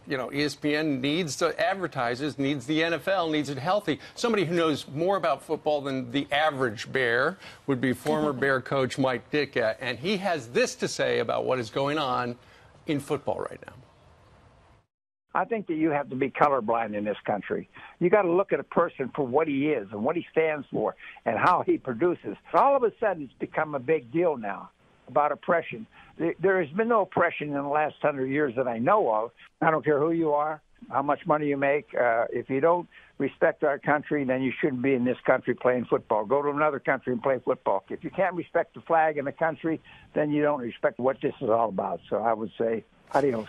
ESPN needs advertisers, needs the NFL, needs it healthy. Somebody who knows more about football than the average Bear would be former Bear coach Mike Ditka, and he has this to say about what is going on in football right now. I think that you have to be colorblind in this country. You got to look at a person for what he is and what he stands for and how he produces. All of a sudden, it's become a big deal now about oppression. There has been no oppression in the last 100 years that I know of. I don't care who you are, how much money you make. If you don't respect our country, then you shouldn't be in this country playing football. Go to another country and play football. If you can't respect the flag in the country, then you don't respect what this is all about. So I would say, adios.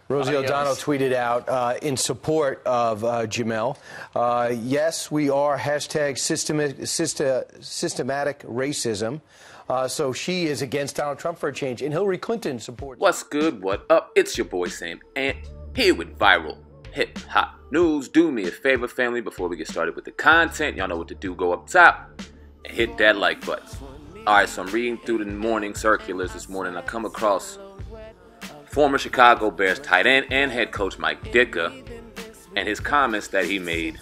Rosie O'Donnell tweeted out in support of Jamele. Yes, we are hashtag systematic racism. So she is against Donald Trump for a change. And Hillary Clinton supports. What's good? What up? It's your boy Sam Ant here with viral hip-hop news. Do me a favor, family, before we get started with the content. Y'all know what to do. Go up top and hit that like button. All right, so I'm reading through the morning circulars this morning. I come across former Chicago Bears tight end and head coach Mike Ditka and his comments that he made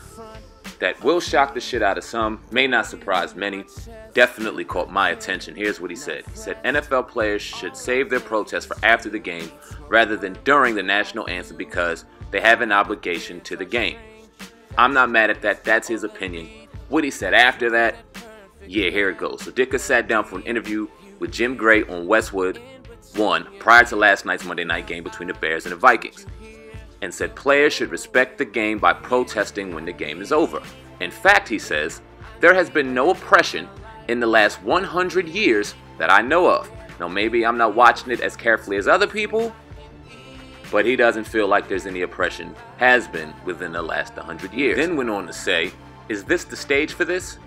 that will shock the shit out of some, may not surprise many, definitely caught my attention. Here's what he said. He said NFL players should save their protests for after the game rather than during the national anthem because they have an obligation to the game. I'm not mad at that. That's his opinion. What he said after that, yeah, here it goes. So Ditka sat down for an interview with Jim Gray on Westwood 1 prior to last night's Monday night game between the Bears and the Vikings, and said players should respect the game by protesting when the game is over. In fact, he says, there has been no oppression in the last 100 years that I know of. Now, maybe I'm not watching it as carefully as other people, but he doesn't feel like there's any oppression has been within the last 100 years. Then went on to say, is this the stage for this?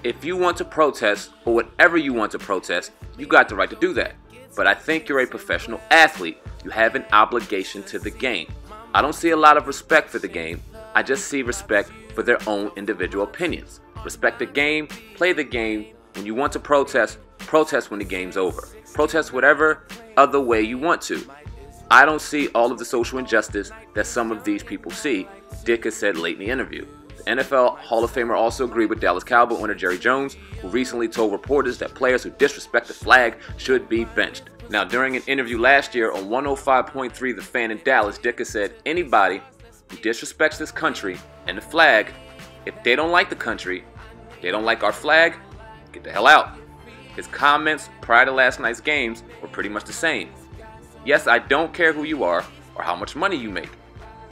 If you want to protest, or whatever you want to protest, you got the right to do that. But I think you're a professional athlete. You have an obligation to the game. I don't see a lot of respect for the game. I just see respect for their own individual opinions. Respect the game, play the game. When you want to protest, protest when the game's over. Protest whatever other way you want to. I don't see all of the social injustice that some of these people see, Ditka said late in the interview. The NFL Hall of Famer also agreed with Dallas Cowboy owner Jerry Jones, who recently told reporters that players who disrespect the flag should be benched. Now, during an interview last year on 105.3 The Fan in Dallas, Ditka said anybody who disrespects this country and the flag, if they don't like the country, they don't like our flag, get the hell out. His comments prior to last night's games were pretty much the same. Yes, I don't care who you are or how much money you make.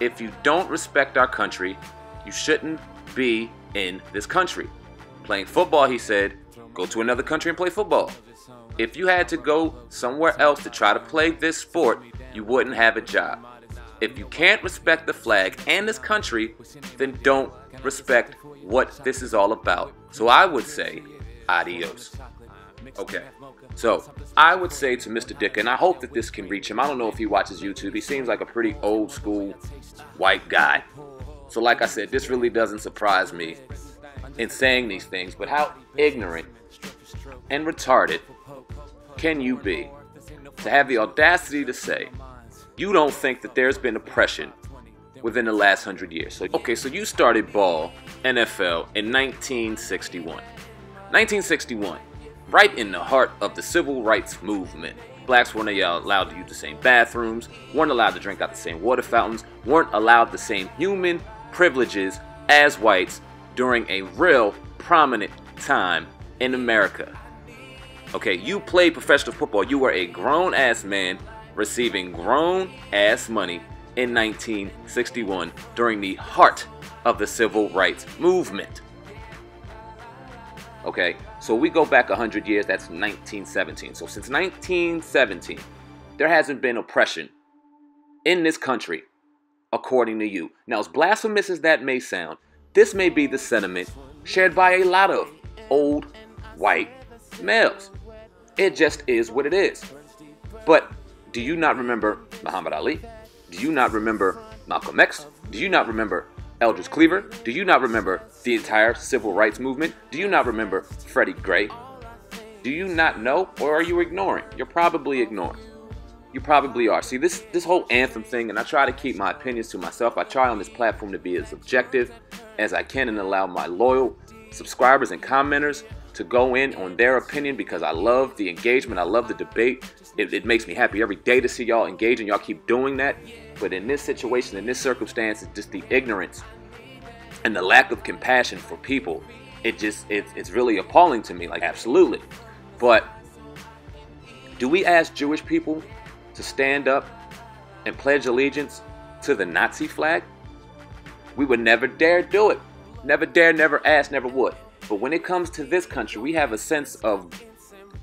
If you don't respect our country, you shouldn't be in this country. Playing football, he said, go to another country and play football. If you had to go somewhere else to try to play this sport, you wouldn't have a job. If you can't respect the flag and this country, then don't respect what this is all about. So I would say, adios. Okay, so I would say to Mr. Ditka, and I hope that this can reach him. I don't know if he watches YouTube. He seems like a pretty old school white guy. So like I said, this really doesn't surprise me in saying these things, but how ignorant and retarded can you be to have the audacity to say you don't think that there's been oppression within the last 100 years? So, okay, so you started ball, NFL, in 1961. 1961, right in the heart of the civil rights movement. Blacks weren't allowed to use the same bathrooms, weren't allowed to drink out the same water fountains, weren't allowed the same human privileges as whites during a real prominent time in America. Okay, you played professional football. You were a grown-ass man receiving grown-ass money in 1961 during the heart of the civil rights movement. Okay, so we go back 100 years, that's 1917. So since 1917, there hasn't been oppression in this country, according to you. Now, as blasphemous as that may sound, this may be the sentiment shared by a lot of old white males. It just is what it is. But do you not remember Muhammad Ali? Do you not remember Malcolm X? Do you not remember Eldridge Cleaver? Do you not remember the entire civil rights movement? Do you not remember Freddie Gray? Do you not know, or are you ignoring? You're probably ignoring. You probably are. See, this whole anthem thing, and I try to keep my opinions to myself. I try on this platform to be as objective as I can and allow my loyal subscribers and commenters to go in on their opinion, because I love the engagement. I love the debate. It makes me happy every day to see y'all engage, and y'all keep doing that. But in this situation, in this circumstance, it's just the ignorance and the lack of compassion for people. It's really appalling to me. Like, absolutely. But do we ask Jewish people to stand up and pledge allegiance to the Nazi flag? We would never dare do it. Never dare, never ask, never would. But when it comes to this country, we have a sense of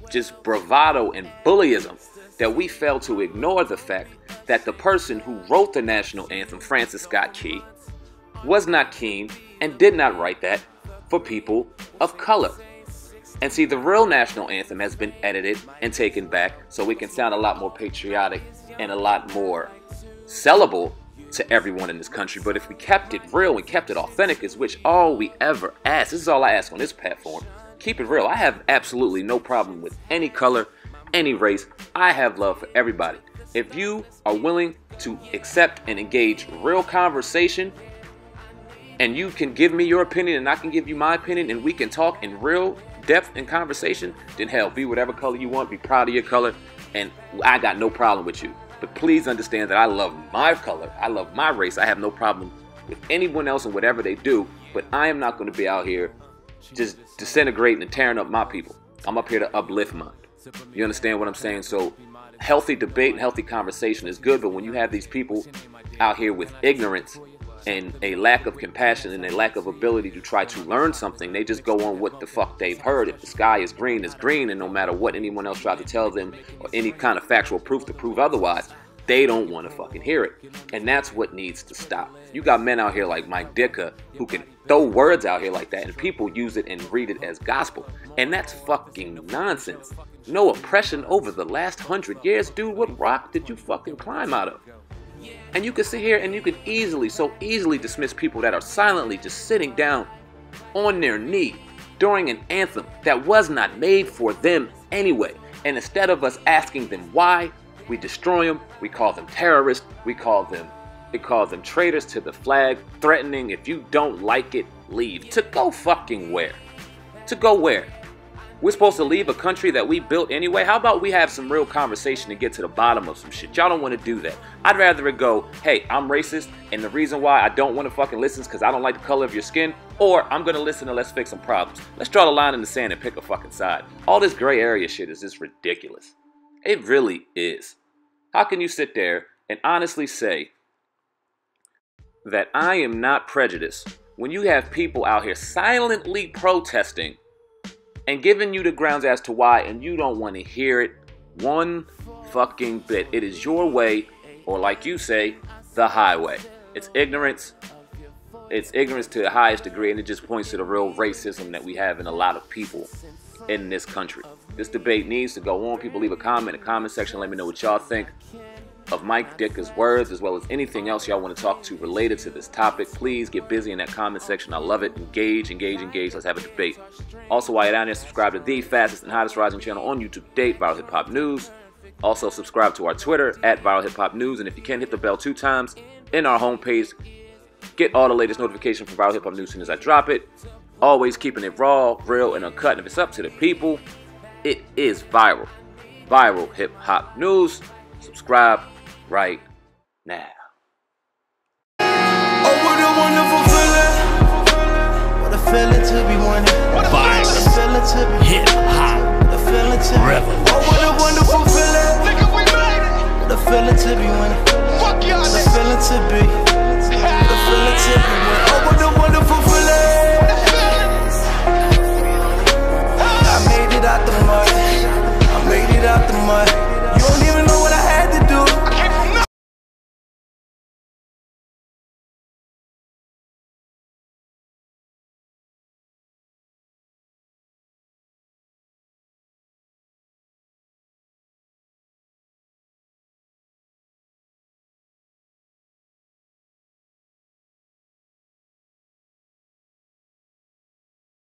just bravado and bullyism that we fail to ignore the fact that the person who wrote the national anthem, Francis Scott Key, was not keen and did not write that for people of color. And see, the real national anthem has been edited and taken back so it can sound a lot more patriotic and a lot more sellable to everyone in this country. But if we kept it real and kept it authentic, is which all we ever ask. This is all I ask on this platform. Keep it real. I have absolutely no problem with any color, any race. I have love for everybody. If you are willing to accept and engage real conversation, and you can give me your opinion and I can give you my opinion, and we can talk in real depth and conversation, then hell, be whatever color you want, be proud of your color, and I got no problem with you. But please understand that I love my color, I love my race. I have no problem with anyone else and whatever they do, but I am not going to be out here just disintegrating and tearing up my people. I'm up here to uplift mine. You understand what I'm saying? So healthy debate and healthy conversation is good, but when you have these people out here with ignorance and a lack of compassion and a lack of ability to try to learn something, they just go on what the fuck they've heard. If the sky is green, it's green, and no matter what anyone else tries to tell them or any kind of factual proof to prove otherwise, they don't want to fucking hear it. And that's what needs to stop. You got men out here like Mike Ditka who can throw words out here like that, and people use it and read it as gospel. And that's fucking nonsense. No oppression over the last 100 years. Dude, what rock did you fucking climb out of? And you can sit here and you can so easily dismiss people that are silently just sitting down on their knee during an anthem that was not made for them anyway. And instead of us asking them why, we destroy them, we call them terrorists, we call them traitors to the flag, threatening if you don't like it, leave. To go fucking where? To go where? We're supposed to leave a country that we built anyway? How about we have some real conversation and get to the bottom of some shit? Y'all don't want to do that. I'd rather it go, hey, I'm racist, and the reason why I don't want to fucking listen is because I don't like the color of your skin, or I'm going to listen and let's fix some problems. Let's draw the line in the sand and pick a fucking side. All this gray area shit is just ridiculous. It really is. How can you sit there and honestly say that I am not prejudiced when you have people out here silently protesting and giving you the grounds as to why, and you don't want to hear it one fucking bit? It is your way, or like you say, the highway. It's ignorance. It's ignorance to the highest degree, and it just points to the real racism that we have in a lot of people in this country. This debate needs to go on. People leave a comment in the comment section. Let me know what y'all think of Mike Ditka's words, as well as anything else y'all want to talk to related to this topic. Please get busy in that comment section. I love it. Engage, engage, engage. Let's have a debate. Also, while you're down there, subscribe to the fastest and hottest rising channel on YouTube to date, Viral Hip Hop News. Also, subscribe to our Twitter at Viral Hip Hop News. And if you can, hit the bell 2 times in our homepage. Get all the latest notifications from Viral Hip Hop News as soon as I drop it. Always keeping it raw, real, and uncut. And if it's up to the people, it is viral. Viral Hip Hop News. Subscribe right now. Oh, what a wonderful feeling. What a feeling to be winning. What a feeling to be hip hop. What a feeling to be revolution. Oh, what a wonderful feeling. Nigga, we made it. What a feeling to be winning. Fuck y'all. What a feeling to be. What a feeling to be winning. Oh, what a wonderful feeling.